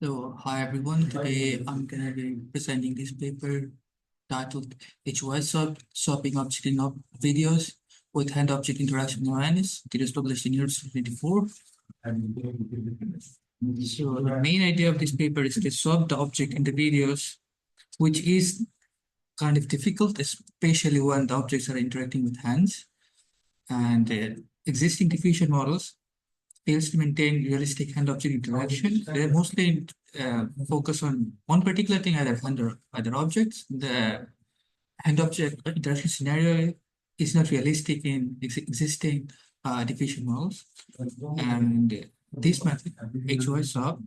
So, hi everyone. Today I'm going to be presenting this paper titled HOI Swapping Object in Videos with Hand Object Interaction Awareness. It is published in year 2024. So, the main idea of this paper is to swap the object in the videos, which is kind of difficult, especially when the objects are interacting with hands. And existing diffusion models fails to maintain realistic hand-object interaction. They mostly focus on one particular thing, either hand or other objects. The hand-object interaction scenario is not realistic in existing diffusion models. And this method, HOI swap,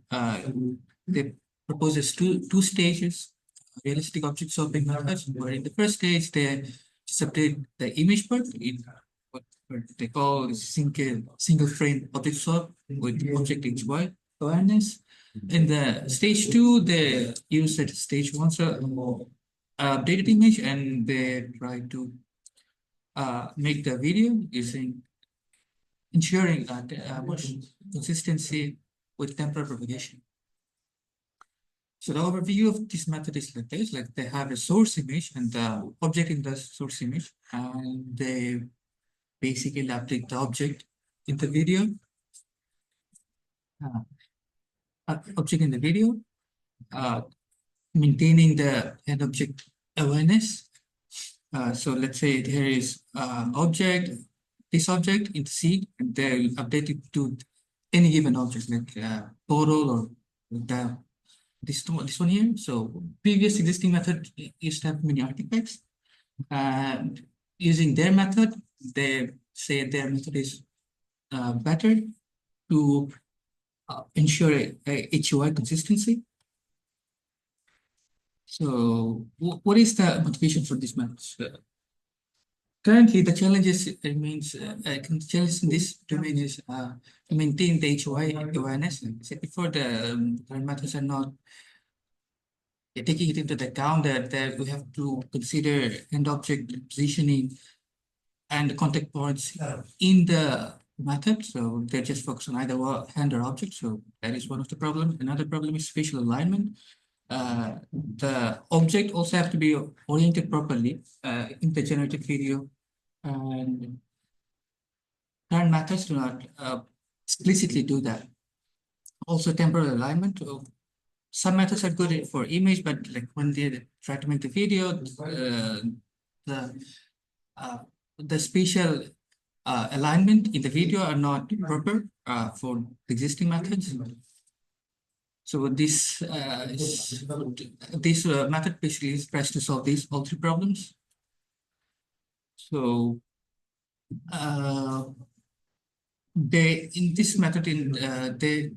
they proposes two stages, realistic object swapping methods, where in the first stage, they just update the image part in what they call single frame object swap with object HY awareness. In the stage two, they use that stage one updated image and they try to make the video using ensuring much consistency with temporal propagation. So the overview of this method is like this: like they have a source image and the object in the source image, and they basically update the object in the video, uh, maintaining the head object awareness. So let's say there is this object in the seed, and they'll update it to any given object, like total or the this one here. So previous existing method used to have many artifacts, and using their method, they say their method is better to ensure a HOI consistency. So what is the motivation for this method? Currently, the challenges remains challenge in this domain is to maintain the HOI awareness. Like I said before, the current methods are not taking it into the account that we have to consider end object positioning and contact points in the method. So they just focus on either hand or object. So that is one of the problems. Another problem is spatial alignment. The object also have to be oriented properly in the generated video, and current methods do not explicitly do that. Also, temporal alignment. Some methods are good for image, but like when they try to make the video, the uh, the spatial alignment in the video are not proper for existing methods. So this method basically tries to solve all three problems. So they in this method they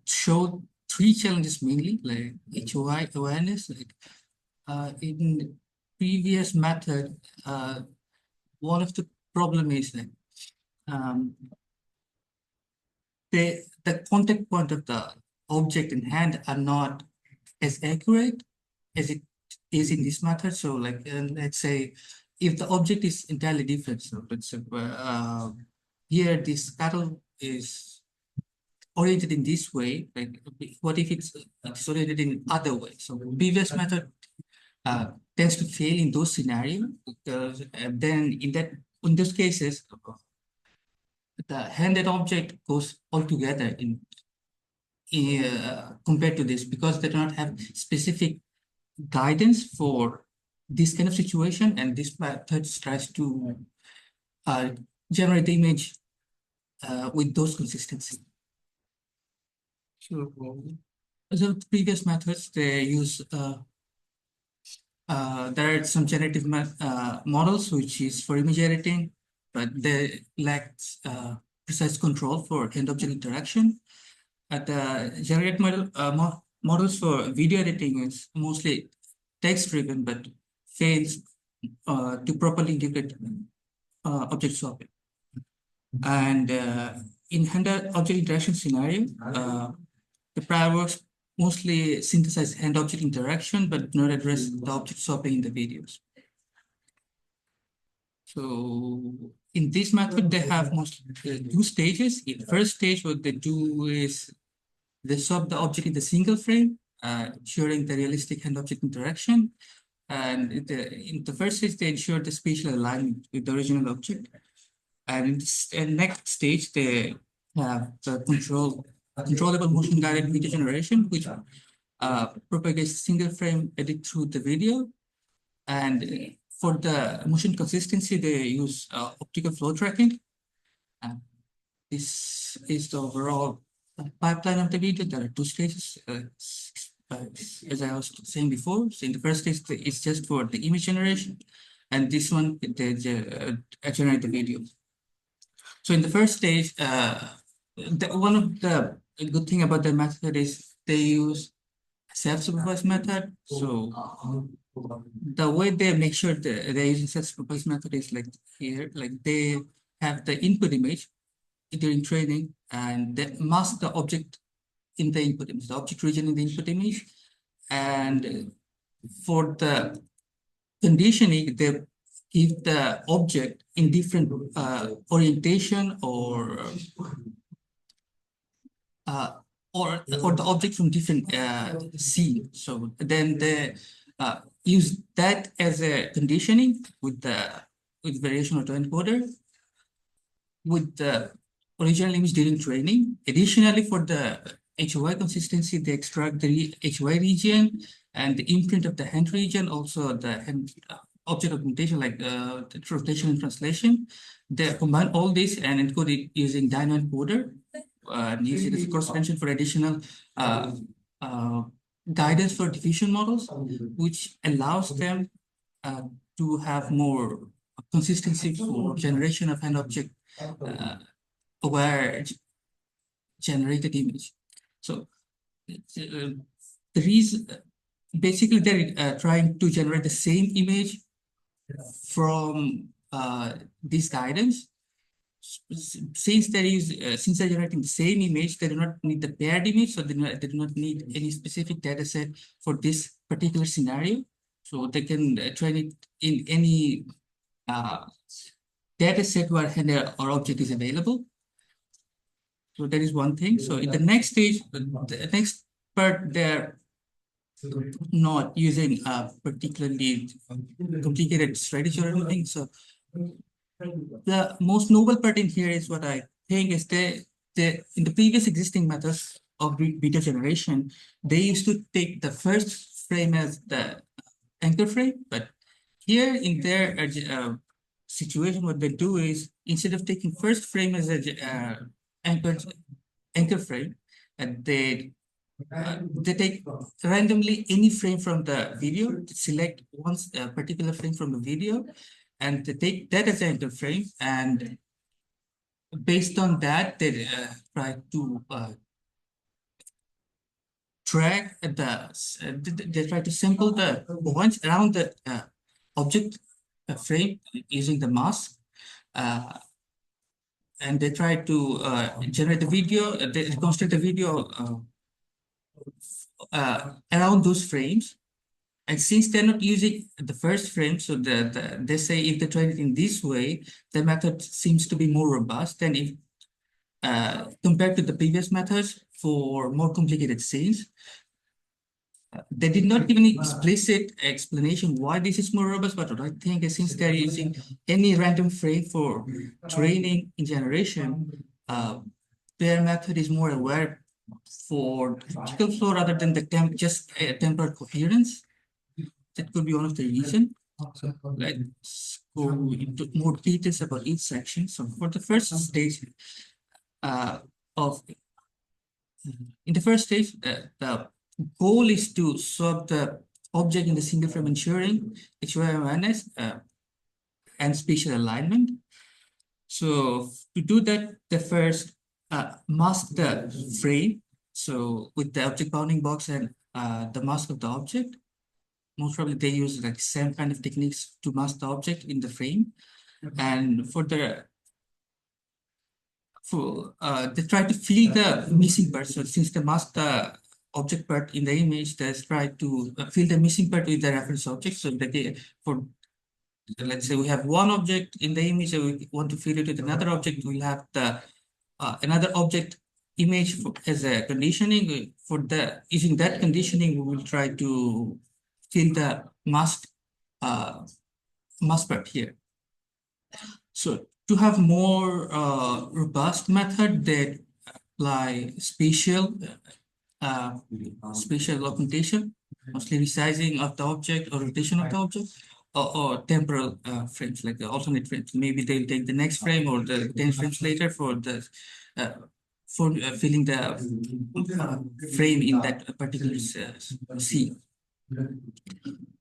show three challenges mainly, like HOI awareness. Like in previous method, one of the problem is that um, the contact point of the object in hand are not as accurate as it is in this method. So like let's say if the object is entirely different, so let's say here this cattle is oriented in this way, like what if it's oriented in other way? So previous method tends to fail in those scenarios because then in those cases the handed object goes all together in compared to this, because they do not have specific guidance for this kind of situation, and this method tries to uh, generate the image with those consistency. So the previous methods, they use there are some generative models which is for image editing, but they lack precise control for hand-object interaction. The generated models for video editing is mostly text-driven, but fails to properly integrate object swapping. And in hand-object interaction scenario, the prior works mostly synthesize hand-object interaction, but not address the object swapping in the videos. So in this method, they have mostly two stages. In the first stage, what they do is They swap the object in the single frame, ensuring the realistic hand-object interaction. And in the first stage, they ensure the spatial alignment with the original object. And in the next stage, they have the controllable motion guided video generation, which propagates single frame edit through the video. And for the motion consistency, they use optical flow tracking. And this is the overall pipeline of the video. There are two stages. As I was saying before, so in the first stage, it's just for the image generation, and this one, they generate the video. So in the first stage, one of the good thing about the method is they use self-supervised method. So the way they make sure that they're using self-supervised method is like here, like they have the input image during training and they mask the object in the input image, the object region in the input image. And for the conditioning, they give the object in different orientation or the object from different scene. So then they use that as a conditioning with variation autoencoder with the original image during training. Additionally, for the HOI consistency, they extract the HOI region and the imprint of the hand region, also the hand object augmentation, like the rotation and translation. They combine all this and encode it using dyno encoder and use it as a cross function for additional guidance for diffusion models, which allows them to have more consistency for generation of hand object aware generated image. So the reason, basically they're trying to generate the same image from this guidance. Since they're generating the same image, they do not need the paired image, so they do not need any specific data set for this particular scenario. So they can train it in any data set where hand or object is available. So that is one thing. So in the next stage, the next part, they're not using a particularly complicated strategy or anything. So the most noble part in here is what I think is in the previous existing methods of video generation, they used to take the first frame as the anchor frame, but here in their situation, what they do is instead of taking first frame as a anchor frame, and they take randomly any frame from the video, select one particular frame from the video, and they take that as an anchor frame, and based on that, they try to track they try to sample the points around the object frame using the mask. And they try to generate the video, they construct the video around those frames. And since they're not using the first frame, so they say if they train it in this way, the method seems to be more robust than if compared to the previous methods for more complicated scenes. They did not give any explicit explanation why this is more robust, but what I think is since they're using any random frame for training in generation, their method is more aware for logical flow rather than the just temporal coherence. That could be one of the reasons. So let's go into more details about each section. So for the first stage in the first stage, the goal is to swap the object in the single frame, ensuring HOI awareness and spatial alignment. So to do that, the first mask the frame. So with the object bounding box and the mask of the object, most probably they use like same kind of techniques to mask the object in the frame. And they try to fill the missing part. So since they mask the object part in the image, they try to fill the missing part with the reference object. So that let's say we have one object in the image, and we want to fill it with another object. We'll have the another object image as a conditioning. For the using that conditioning, we will try to fill the mask part here. So to have more robust method that apply uh, spatial augmentation, mostly resizing of the object or rotation of the object, or temporal frames, like the alternate frames. Maybe they'll take the next frame or the 10 frames later uh, for filling the frame in that particular scene.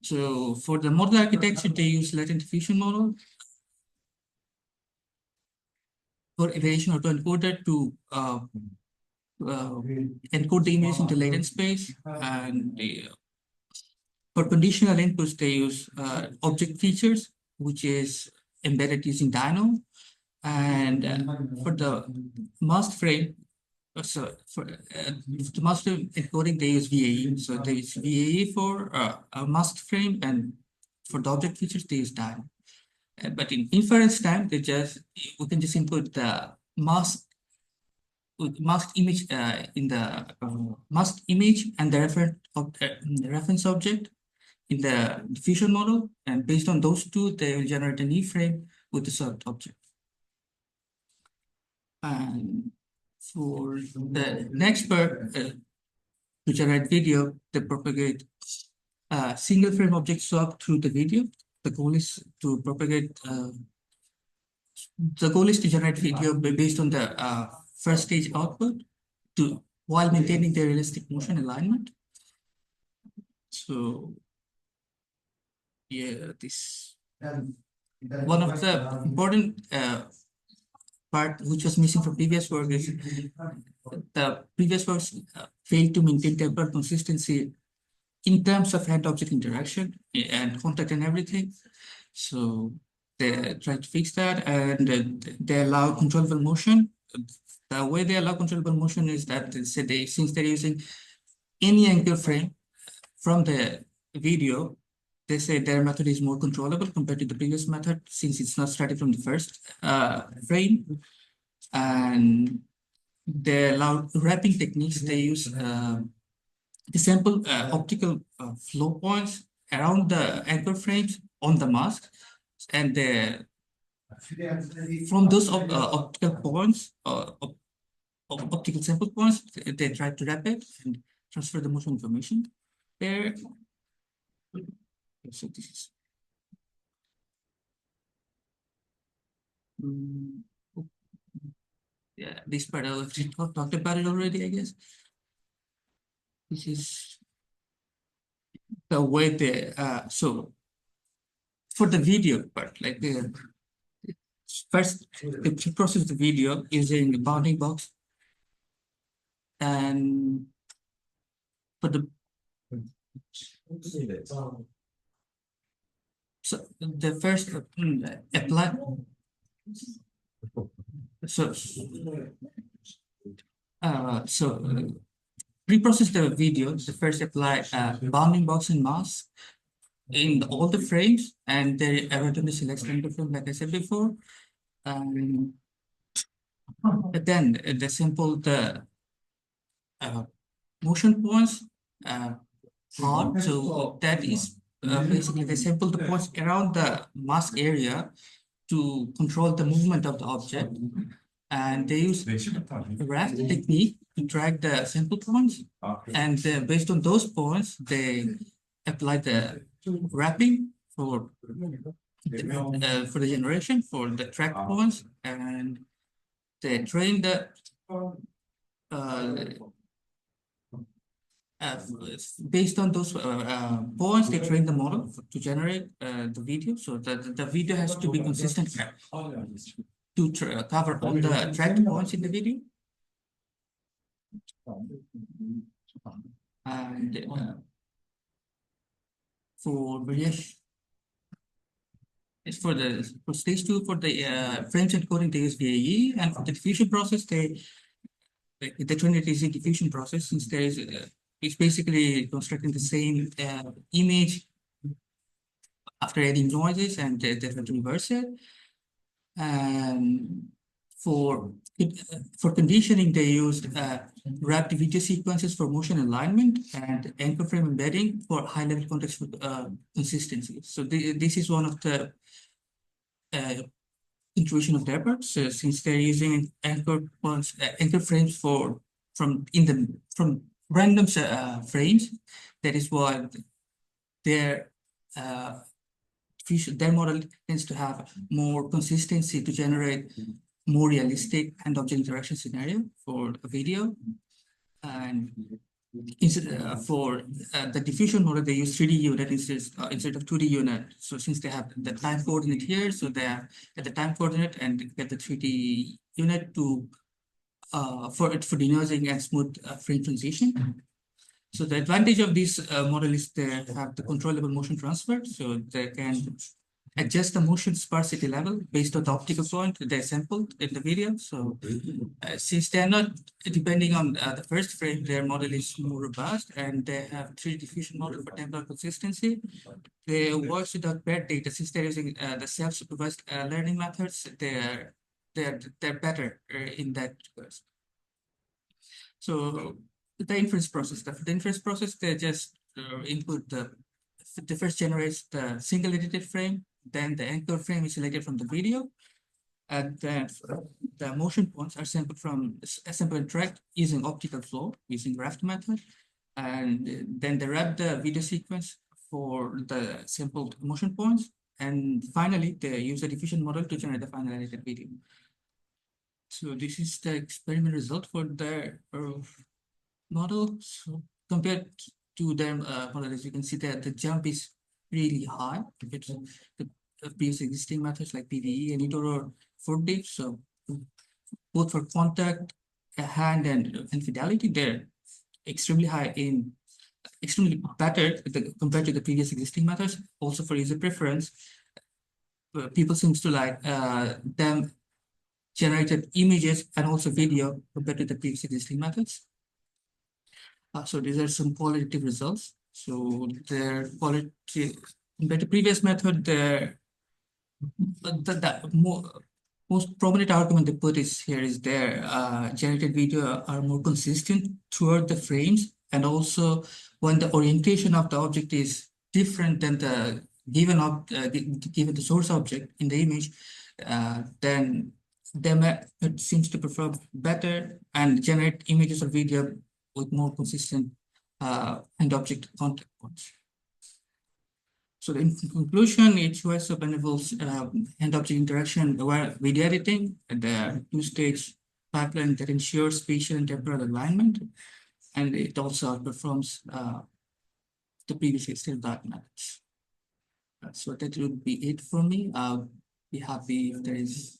So for the model architecture, they use latent diffusion model for variation autoencoder to encode the image into latent space, and for conditional inputs, they use object features, which is embedded using Dino. And for the mask frame, so for the mask frame encoding, they use VAE. So they use VAE for a mask frame, and for the object features, they use Dino. But in inference time, we can just input the mask image in the masked image and the reference object in the diffusion model, and based on those two, they will generate a new frame with the served object. And for the next part, to generate video, they propagate single frame object swap through the video. The goal is to generate video based on the first stage output while maintaining the realistic motion alignment. So yeah, this one of the important part which was missing from previous work is the previous works failed to maintain temporal consistency in terms of hand-object interaction and contact and everything. So they tried to fix that, and they allow controllable motion. The way they allow controllable motion is that since they're using any anchor frame from the video, they say their method is more controllable compared to the previous method since it's not starting from the first frame. And they allow wrapping techniques. They use the sample optical flow points around the anchor frames on the mask, and from those optical points, optical sample points, they try to wrap it and transfer the motion information there. So this is yeah, this part I talked about it already, I guess. This is the way so for the video part, like first they process the video using the bounding box, and for the so the first apply pre-process the video. The first apply bounding box and mask in all the frames, and they randomly select the frame, like I said before. But then the sample the motion points on. So that is basically they sample the points around the mask area to control the movement of the object, and they use a raft technique to track the sample points, and based on those points, they apply the wrapping for the generation for the track points, and they train the based on those points, they train the model to generate the video. So the video has to be consistent to cover all the tracked points in the video. And for variation, it's for stage 2 for the frames encoding, they use VAE, and for the diffusion process, they train it using diffusion process, since there is it's basically constructing the same image after adding noises, and they have to reverse it. And For for conditioning, they used wrapped video sequences for motion alignment and anchor frame embedding for high-level context consistency. So this is one of the uh, intuition of their part. So since they're using anchor points, anchor frames from random frames, that is why their uh, their model tends to have more consistency to generate more realistic hand-object interaction scenario for a video. And instead for the diffusion model, they use 3D unit instead of 2D unit. So since they have the time coordinate here, so they are at the time coordinate and get the 3D unit to for denoising and smooth frame transition. So the advantage of this model is they have the controllable motion transfer, so they can adjust the motion sparsity level based on the optical point they sampled in the video. So since they're not depending on the first frame, their model is more robust and they have 3D diffusion model for temporal consistency. They work without paired data. Since they're using the self-supervised learning methods, they're better in that regard. So the inference process, the inference process, they just input the first generates the single edited frame, then the anchor frame is selected from the video, and then the motion points are sampled from sample and tracked using optical flow, using raft method, and then they wrap the video sequence for the sampled motion points, and finally they use the diffusion model to generate the final edited video. So this is the experiment result for the model. So compared to their model, as you can see that the jump is really high compared to the previous existing methods like PVE and Itoro 4D. So both for contact, hand, and fidelity, they're extremely high in extremely better compared to the previous existing methods. Also for user preference, people seems to like them generated images and also video compared to the previous existing methods. So these are some qualitative results. So their quality compared to previous method, the most prominent argument they put is here is their generated video are more consistent throughout the frames, and also when the orientation of the object is different than the given the source object in the image, then it seems to perform better and generate images or video with more consistent and object contact points. So in conclusion, HOI sub enables hand-object interaction while video editing, the two-stage pipeline that ensures spatial and temporal alignment, and it also outperforms the previous extended dark methods. So that would be it for me. I'll be happy if there is